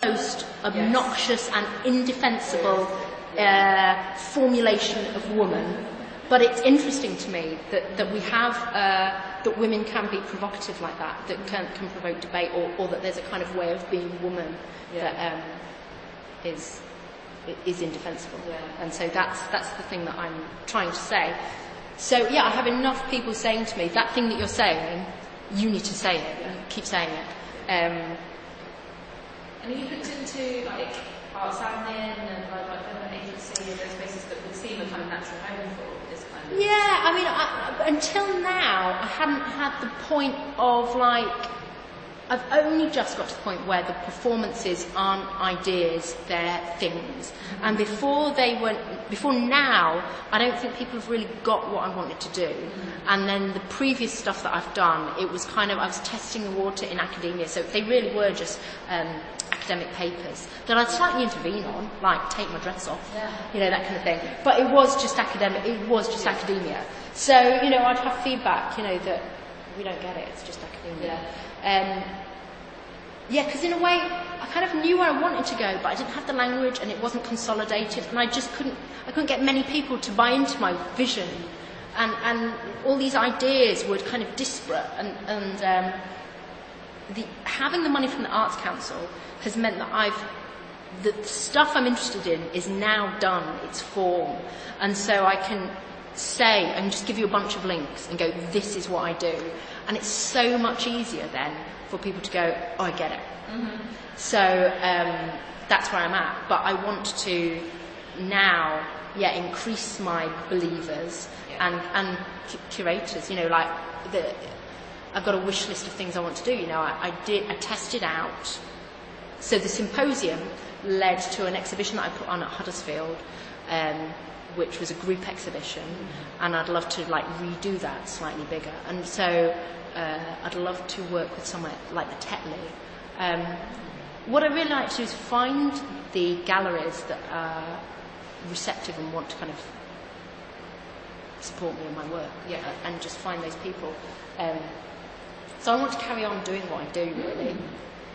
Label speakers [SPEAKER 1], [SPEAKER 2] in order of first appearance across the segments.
[SPEAKER 1] most obnoxious and indefensible formulation of woman. But it's interesting to me that we have, that women can be provocative like that can provoke debate, or that there's a kind of way of being woman that is indefensible. And so that's the thing that I'm trying to say. So yeah, I have enough people saying to me, that thing that you're saying, you need to say it, and keep saying it.
[SPEAKER 2] And are you looked into like arts admin and like government agency and those places that would seem a kind of natural home for this kind of?
[SPEAKER 1] Yeah, I mean, until now, I hadn't had the point of like, I've only just got to the point where the performances aren't ideas, they're things. And before now, I don't think people have really got what I wanted to do. And then the previous stuff that I've done, it was kind of, I was testing the water in academia, so they really were just academic papers that I'd slightly intervene on, like take my dress off, you know, that kind of thing. But it was just academic, it was just academia. So, you know, I'd have feedback, you know, that we don't get it, it's just academia. Yeah, because in a way, I kind of knew where I wanted to go, but I didn't have the language, and it wasn't consolidated, and I couldn't get many people to buy into my vision, and all these ideas were kind of disparate, and having the money from the Arts Council has meant that the stuff I'm interested in is now done, it's form, and so I can say and just give you a bunch of links and go, this is what I do, and it's so much easier then for people to go, oh, I get it. So that's where I'm at. But I want to now, increase my believers and curators. You know, like I've got a wish list of things I want to do. You know, I tested out. So the symposium led to an exhibition that I put on at Huddersfield, which was a group exhibition, and I'd love to like redo that slightly bigger. And so I'd love to work with somewhere like the Tetley. What I really like to do is find the galleries that are receptive and want to kind of support me in my work, and just find those people. So I want to carry on doing what I do, really.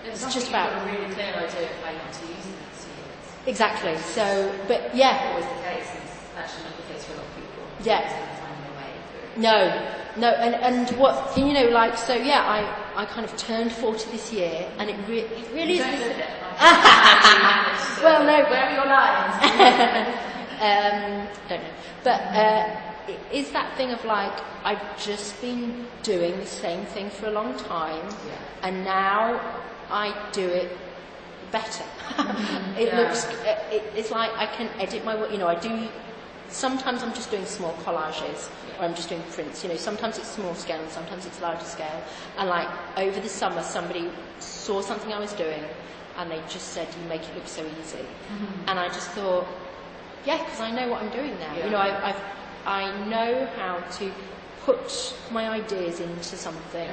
[SPEAKER 2] It's just about a really clear idea of how you want to use it next few years.
[SPEAKER 1] Exactly. So, but yeah.
[SPEAKER 2] Always the case. It's actually not the case for a lot of people.
[SPEAKER 1] Yeah.
[SPEAKER 2] Finding a way through.
[SPEAKER 1] No, and what, you know, like, so yeah, I kind of turned 40 this year, and it really is. Well, no.
[SPEAKER 2] Where are your lines?
[SPEAKER 1] Don't know. But it is that thing of like, I've just been doing the same thing for a long time, and now I do it better. It's like I can edit my work, you know, I do. Sometimes I'm just doing small collages, or I'm just doing prints, you know, sometimes it's small scale and sometimes it's larger scale. And like over the summer somebody saw something I was doing and they just said, you make it look so easy. And I just thought, because I know what I'm doing now. You know, I know how to put my ideas into something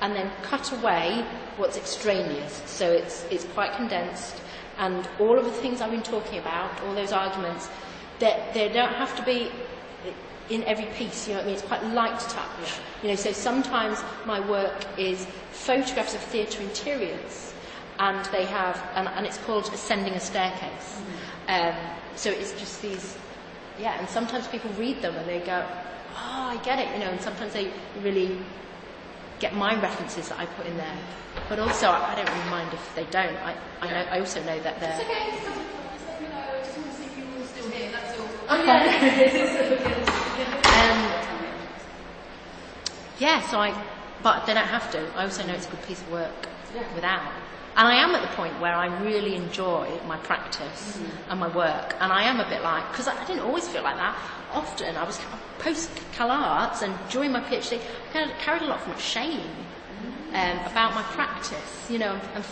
[SPEAKER 1] and then cut away what's extraneous. So it's quite condensed, and all of the things I've been talking about, all those arguments, they don't have to be in every piece, you know what I mean? It's quite light touch. You know, so sometimes my work is photographs of theatre interiors, and they have, and it's called Ascending a Staircase. So it's just these, and sometimes people read them and they go, oh, I get it, you know, and sometimes they really get my references that I put in there. But also, I don't really mind if they don't. I also know that they're...
[SPEAKER 2] It's okay, just let me know. I just want to see if you're all still here, that's all.
[SPEAKER 1] But they don't have to. I also know it's a good piece of work without. And I am at the point where I really enjoy my practice and my work. And I am a bit like, because I didn't always feel like that. Often I was post-Cal Arts, and during my PhD, I kind of carried a lot of much shame about my practice, you know, and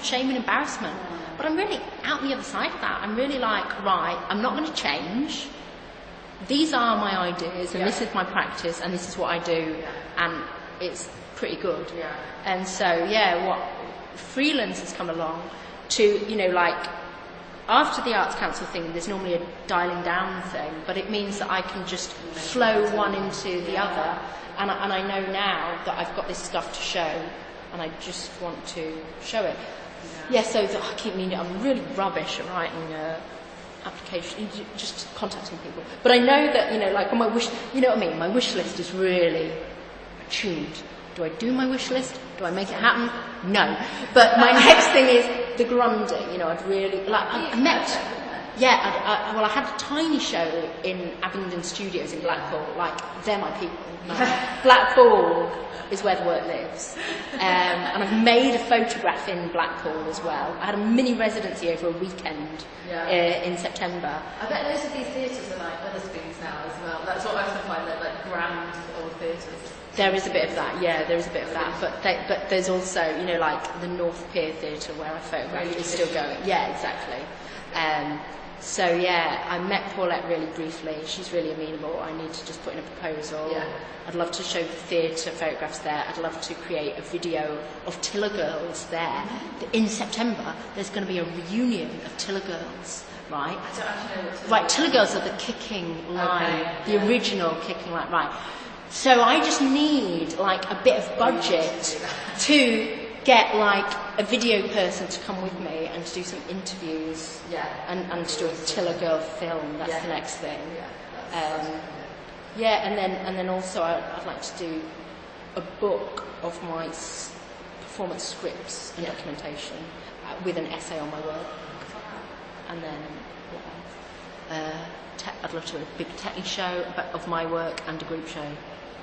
[SPEAKER 1] shame and embarrassment. But I'm really out the other side of that. I'm really like, right, I'm not going to change. These are my ideas, and this is my practice, and this is what I do, and it's pretty good. And so, what freelance has come along to, you know, like, after the Arts Council thing, there's normally a dialing down thing, but it means that I can just flow one into the other, and I know now that I've got this stuff to show, and I just want to show it. So I keep meaning I'm really rubbish at writing application, just contacting people. But I know that, like on my wish, you know what I mean? My wish list is really attuned. Do I do my wish list? Do I make it happen? No. But my next thing is the Grundy. I'd really like. I met. Yeah. I had a tiny show in Abingdon Studios in Blackpool. Like they're my people. Blackpool is where the work lives. And I've made a photograph in Blackpool as well. I had a mini residency over a weekend in September.
[SPEAKER 2] I bet most of these theatres are like Wetherspoons now as well. That's what I often find, that like grand old theatres.
[SPEAKER 1] There is a bit of that, there is a bit of that. But there's also, like the North Pier Theatre where I photographed is still going. Yeah, exactly. I met Paulette really briefly. She's really amenable. I need to just put in a proposal.
[SPEAKER 2] Yeah.
[SPEAKER 1] I'd love to show the theatre photographs there. I'd love to create a video of Tiller Girls there. Mm-hmm. In September, there's going to be a reunion of Tiller Girls. Right?
[SPEAKER 2] I don't actually know what
[SPEAKER 1] Right, Tiller Girls are the kicking line, the original kicking line. Right. So I just need like a bit of budget to get like a video person to come with me and to do some interviews and to do a Tiller Girl film. That's the next thing. And then also I'd like to do a book of my performance scripts and documentation with an essay on my work. And then what else? I'd love to do a big technique show of my work and a group show.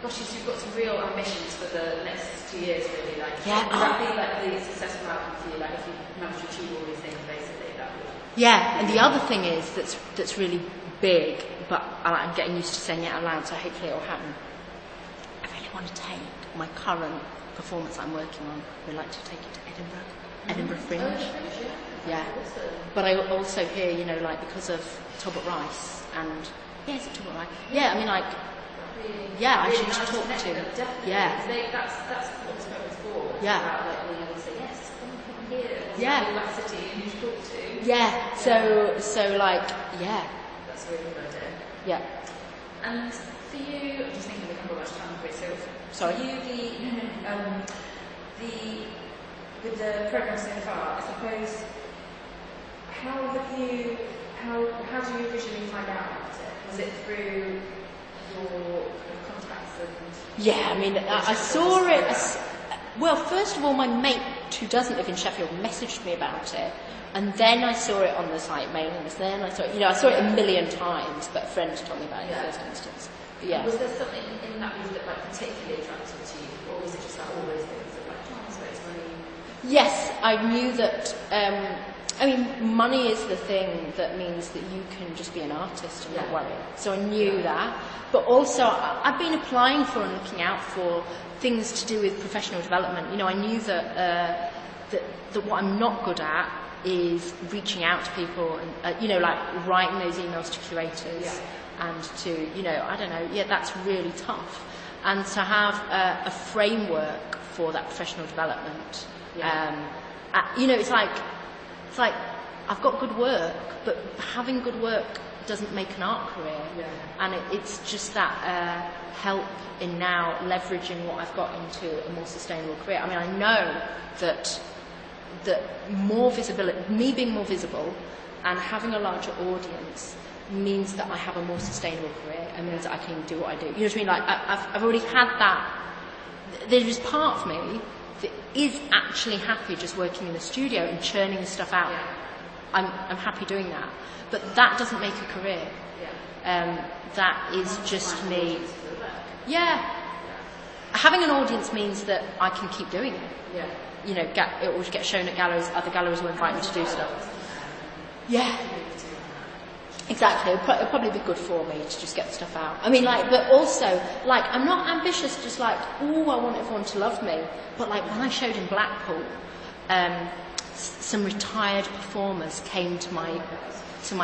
[SPEAKER 2] Gosh, you've got some real ambitions for the next 2 years, really. Like,
[SPEAKER 1] would
[SPEAKER 2] that be like the successful outcome for you? Like, if you manage to achieve all these things, basically, that would.
[SPEAKER 1] Yeah, and the other thing is that's really big, but I'm getting used to saying it out loud, so hopefully it will happen. I really want to take my current performance I'm working on. We'd like to take it to Edinburgh Fringe. Yeah, but I also hear, like because of Talbot Rice and is it Talbot Rice? Yeah, I mean like. I should talk to.
[SPEAKER 2] Definitely. That's what the spoken for.
[SPEAKER 1] Yeah.
[SPEAKER 2] About, like, being able to say, yes, come here. That city and you talk to.
[SPEAKER 1] Yeah. So like,
[SPEAKER 2] That's a really good idea.
[SPEAKER 1] Yeah.
[SPEAKER 2] And for you, I'm just thinking we haven't got much time for it. So
[SPEAKER 1] sorry.
[SPEAKER 2] For you, with the programme so far, I suppose, how do you originally find out about it? Was it through your contacts and...
[SPEAKER 1] Yeah, I mean, I saw it. Well, first of all, my mate who doesn't live in Sheffield messaged me about it, and then I saw it on the site mailing list. Then I saw it, I saw it a million times, but a friend told me about it in the first instance. But yeah.
[SPEAKER 2] Was there something in that music that like particularly attracted to you, or was it just like all those things that like, I suppose money?
[SPEAKER 1] Yes, I knew that. Money is the thing that means that you can just be an artist and not worry. So I knew that. But also, I've been applying for and looking out for things to do with professional development. I knew that what I'm not good at is reaching out to people and, like writing those emails to curators and to, I don't know, that's really tough. And to have a framework for that professional development, it's like I've got good work, but having good work doesn't make an art career. And it's just that help in now leveraging what I've got into a more sustainable career. I mean, I know that more visibility, me being more visible and having a larger audience means that I have a more sustainable career and means that I can do what I do. You know what I mean? Like I've already had that. There is part of me that is actually happy just working in the studio and churning the stuff out. I'm happy doing that, but that doesn't make a career. That is just me. Having an audience means that I can keep doing it. It will get shown at galleries. Other galleries will invite me to do stuff. Exactly. It'll probably be good for me to just get the stuff out. I mean, but also, I'm not ambitious. Just I want everyone to love me. But when I showed in Blackpool, some retired performers came to my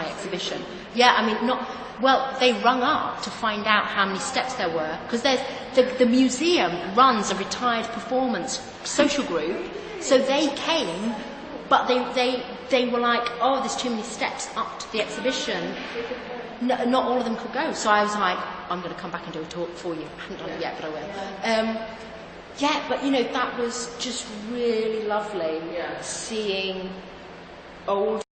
[SPEAKER 1] exhibition. They rung up to find out how many steps there were, because the museum runs a retired performance social group, so they came, but they were like, oh, there's too many steps up to the exhibition. No, not all of them could go, so I was like, I'm going to come back and do a talk for you. I haven't done it yet, but I will. Yeah, but you know, that was just really lovely.
[SPEAKER 2] Yeah.
[SPEAKER 1] Seeing old